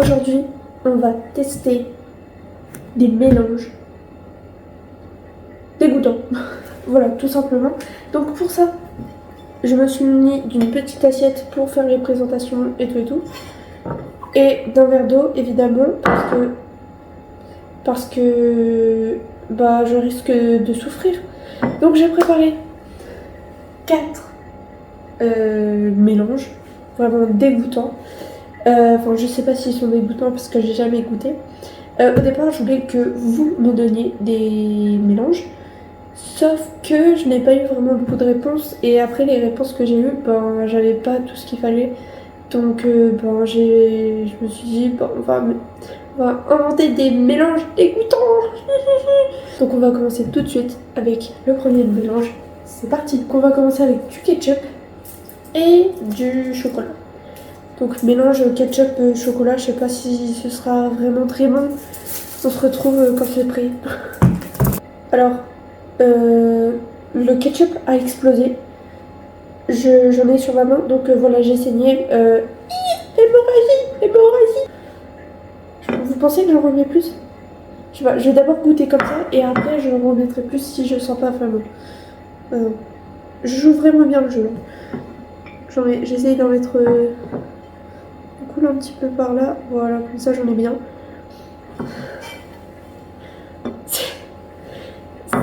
Aujourd'hui, on va tester des mélanges dégoûtants. Voilà, tout simplement. Donc pour ça, je me suis muni d'une petite assiette pour faire les présentations et tout et tout. Et d'un verre d'eau, évidemment, parce que bah, je risque de souffrir. Donc j'ai préparé 4 mélanges vraiment dégoûtants. Enfin, je sais pas s'ils sont dégoûtants parce que j'ai jamais goûté. Au départ, je voulais que vous me donniez des mélanges. Sauf que je n'ai pas eu vraiment beaucoup de réponses. Et après les réponses que j'ai eues, ben, j'avais pas tout ce qu'il fallait. Donc, ben, je me suis dit, ben, on va inventer des mélanges dégoûtants. Donc, on va commencer tout de suite avec le premier mélange. C'est parti. Donc, on va commencer avec du ketchup et du chocolat. Donc, mélange ketchup chocolat. Je sais pas si ce sera vraiment très bon. On se retrouve quand c'est prêt. Alors, le ketchup a explosé. J'en ai sur ma main, donc voilà, j'ai saigné. Hémorragie. Vous pensez que j'en remets plus? Je sais pas, je vais d'abord goûter comme ça et après je remettrai plus si je sens pas vraiment. Je joue vraiment bien le jeu. J'essaye d'en mettre cool un petit peu par là. Voilà, comme ça j'en ai bien.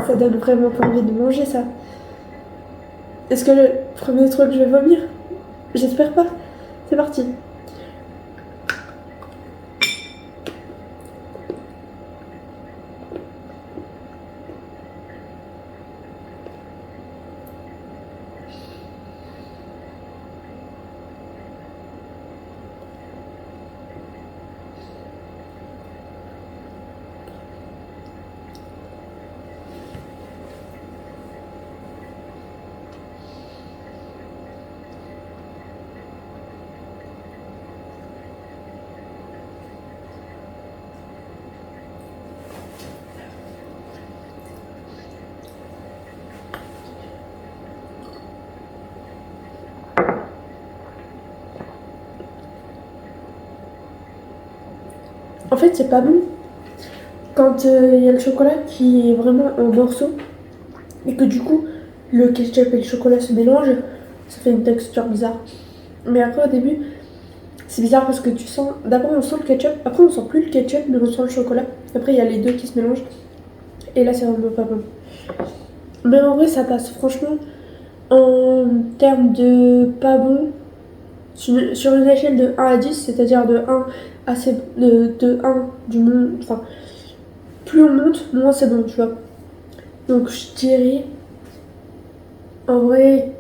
Ça donne vraiment pas envie de manger ça. Est-ce que le premier truc je vais vomir? J'espère pas. C'est parti. En fait, c'est pas bon quand il y a le chocolat qui est vraiment en morceaux et que du coup le ketchup et le chocolat se mélangent, ça fait une texture bizarre. Mais après, au début, c'est bizarre parce que tu sens. D'abord, on sent le ketchup, après, on sent plus le ketchup, mais on sent le chocolat. Après, il y a les deux qui se mélangent et là, c'est vraiment pas bon. Mais en vrai, ça passe. Franchement, en termes de pas bon, sur une échelle de 1 à 10, c'est-à-dire de 1 de 1 du monde, enfin, plus on monte, moins c'est bon, tu vois. Donc je dirais, en vrai,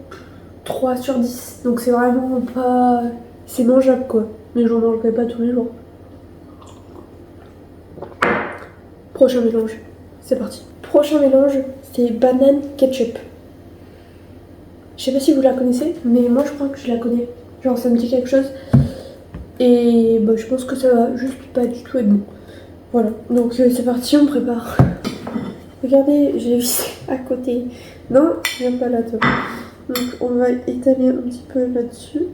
3 sur 10. Donc c'est vraiment pas... C'est mangeable, quoi. Mais j'en mangerai pas tous les jours. Prochain mélange, c'est parti. Prochain mélange, c'est banane ketchup. Je sais pas si vous la connaissez, mais moi je crois que je la connais. Genre ça me dit quelque chose. Et bah, je pense que ça va juste pas du tout être bon. Voilà, donc c'est parti, on prépare. Regardez, j'ai vissé à côté. Non, viens pas là, toi. Donc on va étaler un petit peu là-dessus.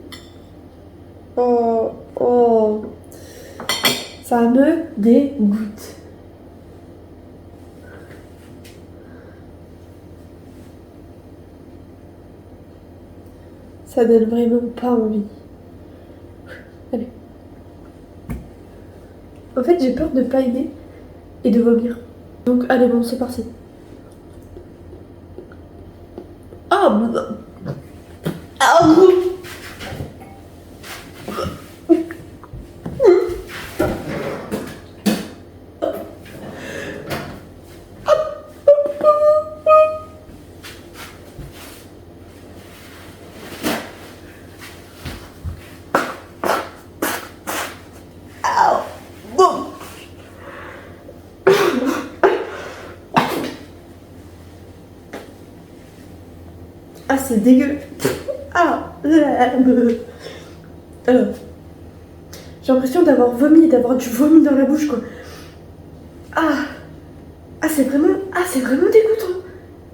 Oh, oh. Ça me dégoûte. Ça donne vraiment pas envie. Allez. En fait, j'ai peur de pas aimer et de vomir. Donc, allez, bon, c'est parti. Ah, ah, ah, c'est dégueu. Ah, j'ai l'impression d'avoir vomi, d'avoir du vomi dans la bouche, quoi. Ah, c'est vraiment dégoûtant.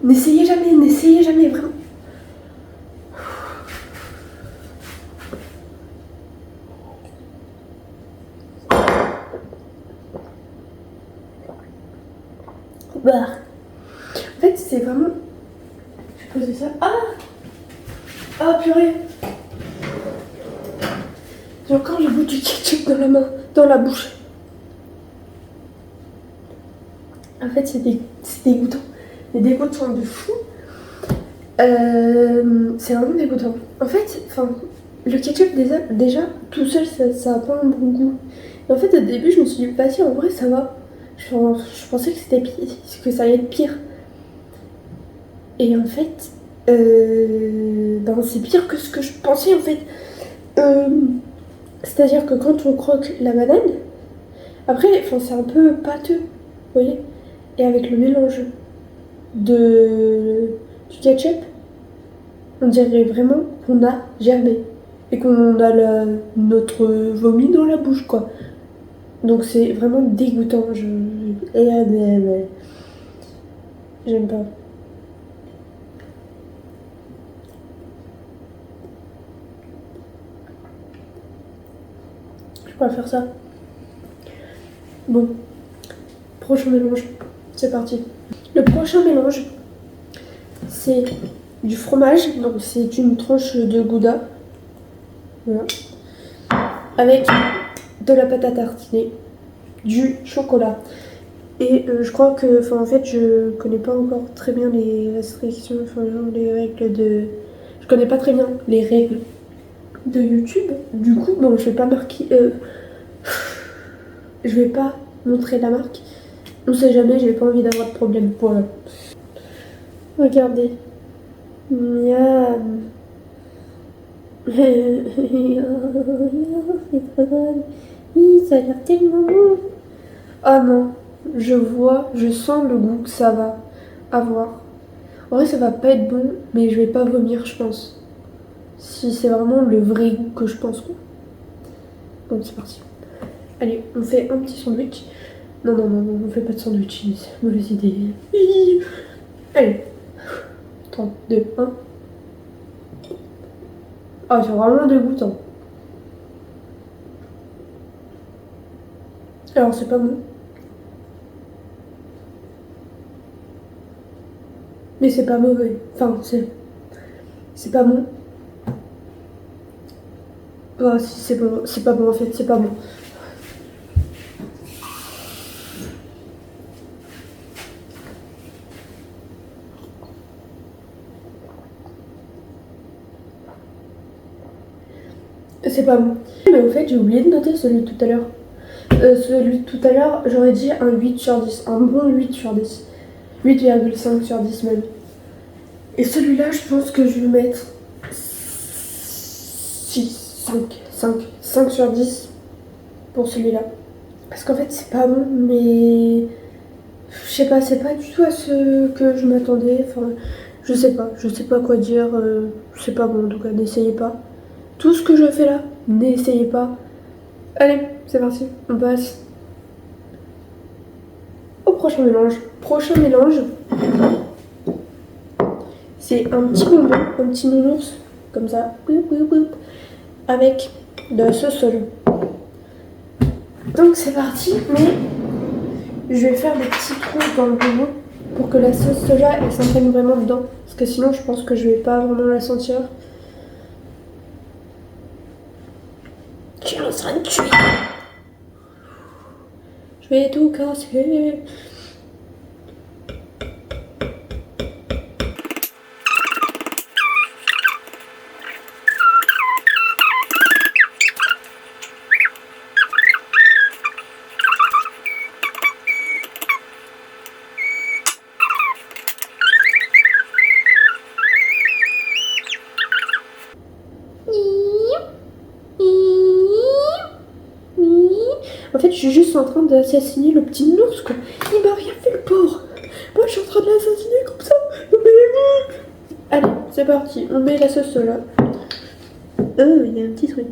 N'essayez jamais, vraiment. Bah. En fait, c'est vraiment. Je vais poser ça. Ah! Ah, purée! J'ai encore le bout du ketchup dans la main, dans la bouche. En fait, c'est dégoûtant. C'est dégoûtant de fou. C'est vraiment dégoûtant. En fait, le ketchup, déjà tout seul, ça a pas un bon goût. Et en fait, au début, je me suis dit, vas-y, en vrai, ça va. Je pensais que c'était pire, que ça allait être pire. Et en fait, c'est pire que ce que je pensais, en fait. C'est-à-dire que quand on croque la banane, après, c'est un peu pâteux, vous voyez. Et avec le mélange du ketchup, on dirait vraiment qu'on a germé. Et qu'on a notre vomi dans la bouche, quoi. Donc c'est vraiment dégoûtant. J'aime pas. Je pourrais faire ça. Bon. Prochain mélange. C'est parti. Le prochain mélange, c'est du fromage. Donc c'est une tranche de gouda. Voilà. Avec de la pâte à tartiner. Du chocolat. Et je crois que, en fait, je connais pas encore très bien les restrictions, les règles de... Je connais pas très bien les règles de YouTube. Du coup, bon, je vais pas marquer... je vais pas montrer la marque. On sait jamais, j'ai pas envie d'avoir de problème. Voilà. Regardez. Miam. C'est trop drôle. Ça a l'air tellement bon. Ah non. Je sens le goût que ça va avoir. En vrai, ça va pas être bon, mais je vais pas vomir, je pense. Si c'est vraiment le vrai goût que je pense, quoi. Bon, c'est parti. Allez, on fait un petit sandwich. Non, on fait pas de sandwich, c'est une mauvaise idée. Allez. 3, 2, 1. Ah, c'est vraiment dégoûtant. Alors, c'est pas bon. Mais c'est pas mauvais. C'est pas bon. Ah, si, c'est bon. C'est pas bon, en fait, c'est pas bon. C'est pas bon. Mais au fait, j'ai oublié de noter celui de tout à l'heure. Celui de tout à l'heure, j'aurais dit un 8 sur 10. Un bon 8 sur 10. 8,5 sur 10 même. Et celui-là, je pense que je vais mettre 6, 5 sur 10 pour celui-là. Parce qu'en fait, c'est pas bon, mais je sais pas, c'est pas du tout à ce que je m'attendais. Je sais pas quoi dire. C'est pas bon, en tout cas, n'essayez pas. Tout ce que je fais là, n'essayez pas. Allez, c'est parti, on passe au prochain mélange. Prochain mélange, c'est un petit bonbon, un petit nounours, comme ça, avec de la sauce soja. Donc c'est parti, mais je vais faire des petits trous dans le bonbon pour que la sauce soja elle s'imprègne vraiment dedans. Parce que sinon je pense que je vais pas vraiment la sentir. Je suis en train de tuer. Je vais tout casser. En fait, je suis juste en train d'assassiner le petit ours, quoi. Il m'a rien fait, le pauvre. Moi, je suis en train de l'assassiner comme ça. Allez, c'est parti. On met la sauce là. Il y a un petit truc.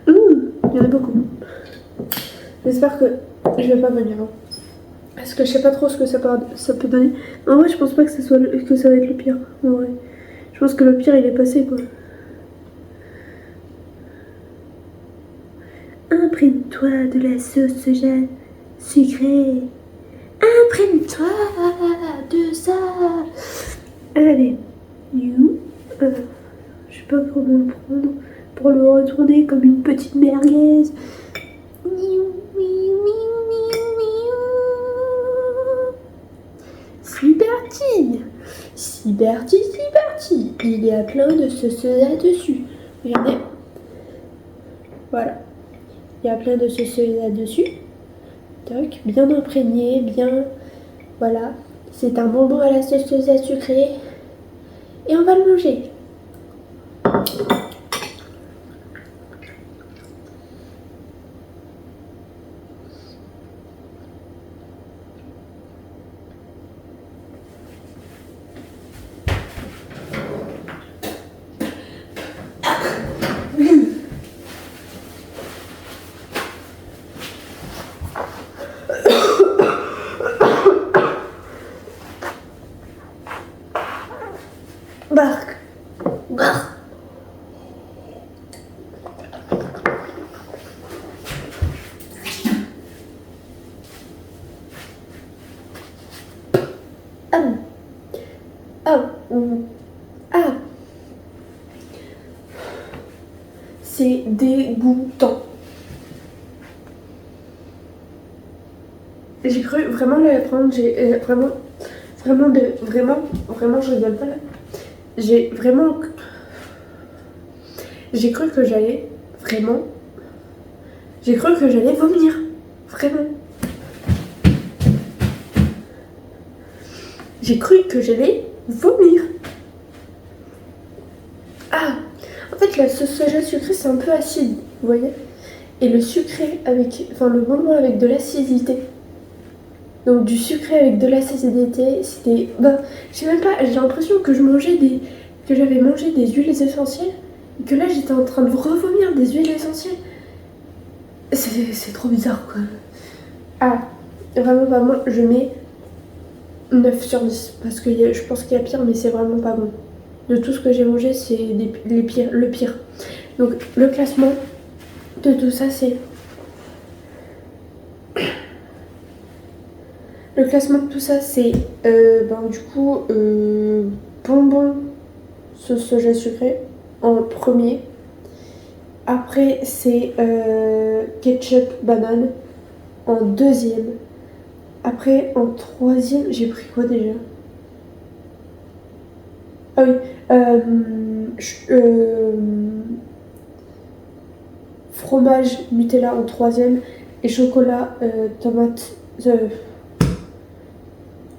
Il y en a beaucoup. J'espère que je vais pas venir. Hein. Parce que je sais pas trop ce que ça peut donner. En vrai, je pense pas que ça va être le pire. En vrai. Je pense que le pire, il est passé, quoi. Imprime-toi de la sauce soja sucrée. Imprime-toi de ça. Allez, je sais pas comment le prendre pour le retourner comme une petite merguez. C'est parti. C'est parti, c'est parti. Il y a plein de sauce là-dessus. Regardez. Voilà. Il y a plein de sauce là-dessus. Toc, bien imprégné, bien... Voilà. C'est un bonbon à la sauce soja sucrée. Et on va le manger. Bark. Bark. Ah. Ah. Ah. C'est dégoûtant. J'ai cru vraiment la prendre, j'ai vraiment, je rigole pas là. J'ai cru que j'allais vomir, vraiment. J'ai cru que j'allais vomir. Ah, en fait la sauce soja sucrée c'est un peu acide, vous voyez. Et le sucré le bonbon avec de l'acidité. Donc du sucré avec de l'acidité, c'était... je sais même pas, j'ai l'impression que j'avais mangé des huiles essentielles et que là j'étais en train de revomir des huiles essentielles. C'est trop bizarre quoi. Ah, vraiment pas bon, je mets 9 sur 10 parce que je pense qu'il y a pire mais c'est vraiment pas bon. De tout ce que j'ai mangé, c'est le pire. Donc le classement de tout ça c'est... Le classement de tout ça, c'est bonbon sauce soja sucré en premier. Après, c'est ketchup banane en deuxième. Après, en troisième, j'ai pris quoi déjà? Ah oui, fromage Nutella en troisième et chocolat tomate.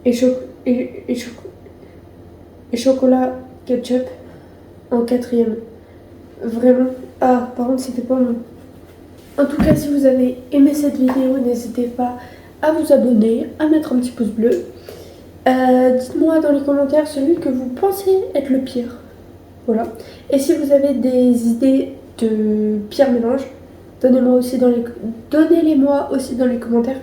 Et chocolat ketchup en quatrième. Vraiment. Ah, par contre, c'était pas bon. En tout cas, si vous avez aimé cette vidéo, n'hésitez pas à vous abonner, à mettre un petit pouce bleu. Dites-moi dans les commentaires celui que vous pensez être le pire. Voilà. Et si vous avez des idées de pire mélange, donnez-les-moi aussi dans les commentaires.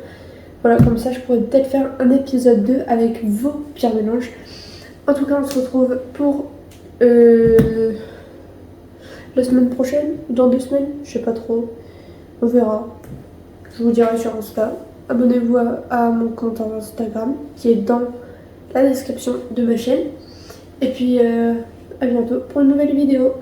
Voilà, comme ça je pourrais peut-être faire un épisode 2 avec vos pires mélanges. En tout cas, on se retrouve pour la semaine prochaine, dans 2 semaines, je sais pas trop. On verra. Je vous dirai sur Insta. Abonnez-vous à mon compte Instagram qui est dans la description de ma chaîne. Et puis à bientôt pour une nouvelle vidéo.